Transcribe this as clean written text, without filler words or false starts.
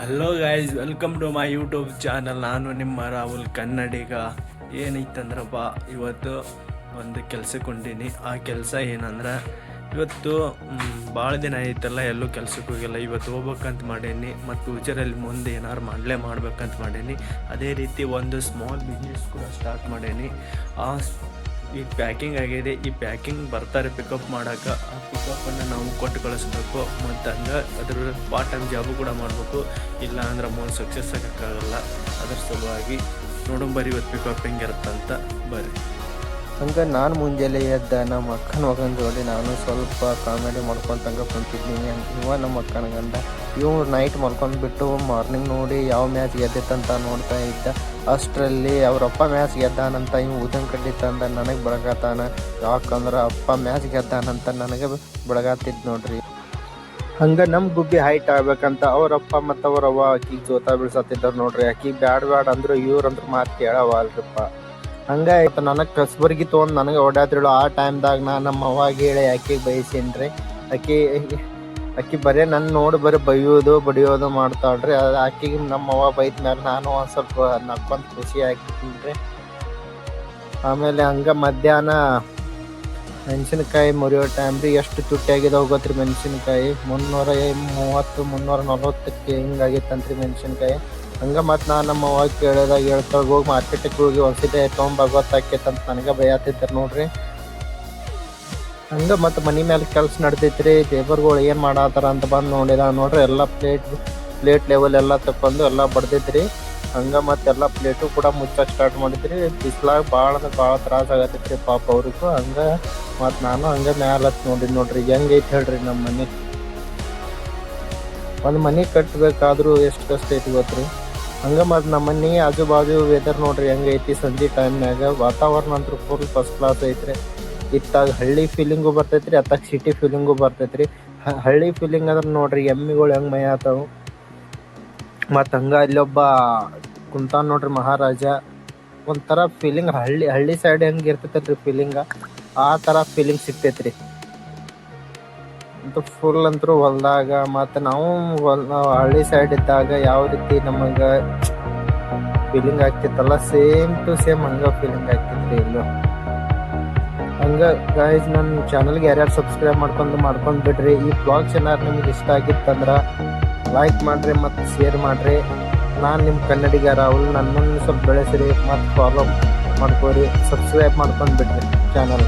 Hello guys, welcome to my YouTube channel. ನಾನು ನಿಮ್ಮ ರಾಹುಲ್ ಕನ್ನಡಿಗ. ಏನೈತಂದ್ರಪ್ಪ, ಇವತ್ತು ಒಂದು ಕೆಲ್ಸಕ್ಕೆ ಹೊಂಟೀನಿ. ಆ ಕೆಲಸ ಏನಂದ್ರೆ, ಇವತ್ತು ಭಾಳ ದಿನ ಆಯ್ತಲ್ಲ ಎಲ್ಲೂ ಕೆಲ್ಸಕ್ಕೆ ಹೋಗಿಲ್ಲ. ಇವತ್ತು ಹೋಗ್ಬೇಕಂತ ಮಾಡೀನಿ ಮತ್ತು ಫ್ಯೂಚರಲ್ಲಿ ಮುಂದೆ ಏನಾರು ಮಾಡ್ಬೇಕಂತ ಮಾಡೀನಿ. ಅದೇ ರೀತಿ ಒಂದು ಸ್ಮಾಲ್ ಬಿಸ್ನೆಸ್ ಕೂಡ ಸ್ಟಾರ್ಟ್ ಮಾಡೀನಿ. ಈ ಪ್ಯಾಕಿಂಗ್ ಆಗಿದೆ. ಈ ಪ್ಯಾಕಿಂಗ್ ಬರ್ತಾರೆ ಪಿಕಪ್ ಮಾಡೋಕೆ. ಆ ಪಿಕಪ್ಪನ್ನು ನಾವು ಕೊಟ್ಟು ಕಳಿಸ್ಬೇಕು ಮತ್ತು ಹಂಗೆ ಅದ್ರ ಪಾರ್ಟ್ ಟೈಮ್ ಜಾಬು ಕೂಡ ಮಾಡಬೇಕು. ಇಲ್ಲ ಅಂದ್ರೆ ಮುಂದೆ ಸಕ್ಸಸ್ ಆಗೋಕ್ಕಾಗಲ್ಲ. ಅದ್ರ ಸಲುವಾಗಿ ನೋಡೋಣ ಇವತ್ತು ಪಿಕಪ್ ಹೆಂಗಿರುತ್ತಂತ ಬರ್ರಿ. ಹಂಗೆ ನಾನು ಮುಂಜಾನೆ ಎದ್ದ ನಮ್ಮ ಅಕ್ಕನ ಮಗನ ಜೋಡಿ ನಾನು ಸ್ವಲ್ಪ ಕಾಮಿಡಿ ಮಾಡ್ಕೊತಂಗೆ ಕುಂತಿದ್ದೀನಿ. ಇವ ನಮ್ಮ ಅಕ್ಕನ ಗಂಡ ಇವು ನೈಟ್ ಮಲ್ಕೊಂಡ್ಬಿಟ್ಟು ಮಾರ್ನಿಂಗ್ ನೋಡಿ ಯಾವ ಮ್ಯಾಚ್ ಗೆದ್ದಿತ್ತಂತ ನೋಡ್ತಾ ಇದ್ದ. ಅಷ್ಟರಲ್ಲಿ ಅವರಪ್ಪ ಮ್ಯಾಚ್ ಗೆದ್ದಾನಂತ ಇವು ಉದನ್ ಕಡ್ಡಿ ತಂದ ನನಗೆ ಬೆಳಗಾತಾನ. ಯಾಕಂದ್ರೆ ಅಪ್ಪ ಮ್ಯಾಚ್ ಗೆದ್ದಾನಂತ ನನಗೆ ಬೆಳಗಾತಿದ್ ನೋಡ್ರಿ. ಹಂಗೆ ನಮ್ಮ ಗುಬ್ಬಿ ಹೈಟ್ ಆಗ್ಬೇಕಂತ ಅವರಪ್ಪ ಮತ್ತು ಅವರವ್ವ ಆಕಿಗೆ ಜೋತಾ ಬೀಳ್ಸತ್ತಿದ್ದಾರೆ ನೋಡ್ರಿ. ಆಕಿಗೆ ಬ್ಯಾಡ್ ಅಂದ್ರೆ ಇವ್ರಂದ್ರೆ ಮಾತು ಕೇಳವಲ್ರಿಪ್ಪ. ಹಂಗೆ ಆಯ್ತು. ನನಗೆ ಕಸ್ಬರ್ಗಿ ತೊಗೊಂಡು ನನಗೆ ಓಡಾದ್ರಿಳು. ಆ ಟೈಮ್ದಾಗ ನಾನು ನಮ್ಮ ಅವ್ವಾಗ ಹೇಳಿ ಆಕಿಗೆ ಬೈಸೀನಿ. ಆಕಿ ಬರೀ ನನ್ನ ನೋಡಿ ಬರೀ ಬಡಿಯೋದು ಮಾಡ್ತಾಳ್ರಿ. ಅದು ಆಕಿಗೆ ನಮ್ಮ ಅವ್ವ ಬೈದ ಮೇಲೆ ನಾನು ಒಂದು ಸ್ವಲ್ಪ ನಕ್ಕೊಂತ ಖುಷಿ ಆಗಿದ್ದೀನಿ. ಆಮೇಲೆ ಹಂಗೆ ಮಧ್ಯಾಹ್ನ ಮೆಣಸಿನ್ಕಾಯಿ ಮುರಿಯೋ ಟೈಮ್ ರೀ. ಎಷ್ಟು ತುಟ್ಟಿ ಆಗಿದಾವೆ ಗೊತ್ತ್ರಿ ಮೆಣಸಿನ್ಕಾಯಿ. 330 340ಕ್ಕೆ ಹಿಂಗಾಗಿತ್ತಂತ್ರಿ ಮೆಣಸಿನ್ಕಾಯಿ. ಹಂಗೆ ಮತ್ತು ನಾನು ನಮ್ಮ ಅವ್ವಾಗ ಕೇಳಿದಾಗ ಹೇಳ್ತಾಳೆ, ಹೋಗಿ ಮಾರ್ಕೆಟಿಗೆ ಹೋಗಿ ಒಂದ್ಸತಿ ತೊಗೊಂಬ ಗೊತ್ತಾಕೈತಂತ ನನಗೆ ಬೈತಿದ್ದಾರೆ ನೋಡ್ರಿ. ಹಂಗೆ ಮತ್ತು ಮನೆ ಮೇಲೆ ಕೆಲಸ ನಡ್ದೈತ್ರಿ. ಲೇಬರ್ಗಳು ಏನು ಮಾಡತ್ತಾರ ಅಂತ ಬಂದು ನೋಡಿದ ನೋಡ್ರಿ. ಎಲ್ಲ ಪ್ಲೇಟ್ ಲೆವೆಲ್ ಎಲ್ಲ ತಗೊಂಡು ಎಲ್ಲ ಬಡ್ದೈತ್ರಿ. ಹಂಗೆ ಮತ್ತೆಲ್ಲ ಪ್ಲೇಟು ಕೂಡ ಮುಚ್ಚಕ್ಕೆ ಸ್ಟಾರ್ಟ್ ಮಾಡಿದ್ರಿ. ಬಿಸ್ಲಾಗ ಭಾಳ ತ್ರಾಸ ಆಗತ್ತೈತ್ರಿ ಪಾಪ ಅವ್ರಿಗೂ. ಹಂಗೆ ಮತ್ತು ನಾನು ಹಂಗೆ ಮ್ಯಾಲೆ ಹತ್ತಿ ನೋಡ್ರಿ ಹೆಂಗೈತೆ ಹೇಳ್ರಿ ನಮ್ಮ ಮನೆ. ಒಂದು ಮನೆ ಕಟ್ಟಬೇಕಾದ್ರೂ ಎಷ್ಟು ಕಷ್ಟ ಐತಿ ಗೊತ್ತ್ರಿ. ಹಂಗೆ ಮತ್ತು ನಮ್ಮ ಮನೆ ಆಜು ಬಾಜು ವೆದರ್ ನೋಡ್ರಿ ಹೆಂಗೈತಿ. ಸಂಜೆ ಟೈಮ್ನಾಗ ವಾತಾವರಣ ಅಂತೂ ಫುಲ್ ಫಸ್ಟ್ ಕ್ಲಾಸ್ ಐತ್ರಿ. ಇತ್ತಾಗ ಹಳ್ಳಿ ಫೀಲಿಂಗು ಬರ್ತೈತ್ರಿ, ಅತ್ತಾಗ ಸಿಟಿ ಫೀಲಿಂಗು ಬರ್ತೈತ್ರಿ. ಹಳ್ಳಿ ಫೀಲಿಂಗ್ ಅಂದ್ರೆ ನೋಡ್ರಿ ಎಮ್ಮಿಗಳು ಹೆಂಗೆ ಮೈಯಾತಾವು. ಮತ್ತು ಹಂಗೆ ಇಲ್ಲೊಬ್ಬ ಕುಂತಾನ ನೋಡ್ರಿ ಮಹಾರಾಜ. ಒಂಥರ ಫೀಲಿಂಗ್ ಹಳ್ಳಿ ಸೈಡ್ ಹೆಂಗೆ ಇರ್ತೈತಲ್ರಿ ಫೀಲಿಂಗ, ಆ ಥರ ಫೀಲಿಂಗ್ ಸಿಗ್ತೈತ್ರಿ. ಅಂತೂ ಫುಲ್ ಅಂತರೂ ಹೊಲದಾಗ. ಮತ್ತು ನಾವು ಹಳ್ಳಿ ಸೈಡ್ ಇದ್ದಾಗ ಯಾವ ರೀತಿ ನಮಗೆ ಫೀಲಿಂಗ್ ಆಗ್ತಿತ್ತಲ್ಲ, ಸೇಮ್ ಟು ಸೇಮ್ ಹಂಗೆ ಫೀಲಿಂಗ್ ಆಗ್ತಿತ್ರಿ ಇಲ್ಲೂ. ಹಂಗೆ ಗೈಸ್, ನನ್ನ ಚಾನಲ್ಗೆ ಯಾರ್ಯಾರು ಸಬ್ಸ್ಕ್ರೈಬ್ ಮಾಡ್ಕೊಂಡು ಬಿಡ್ರಿ. ಈ ಬ್ಲಾಗ್ಸ್ ಏನಾರು ನಿಮ್ಗೆ ಇಷ್ಟ ಆಗಿತ್ತಂದ್ರೆ ಲೈಕ್ ಮಾಡಿರಿ ಮತ್ತು ಶೇರ್ ಮಾಡಿರಿ. ನಾನು ನಿಮ್ಮ ಕನ್ನಡಿಗ ರಾಹುಲ್. ನನ್ನನ್ನು ಸ್ವಲ್ಪ ಬೆಳೆಸಿರಿ ಮತ್ತು ಫಾಲೋ ಮಾಡ್ಕೋರಿ. ಸಬ್ಸ್ಕ್ರೈಬ್ ಮಾಡ್ಕೊಂಡು ಬಿಡ್ರಿ ಚಾನಲ್.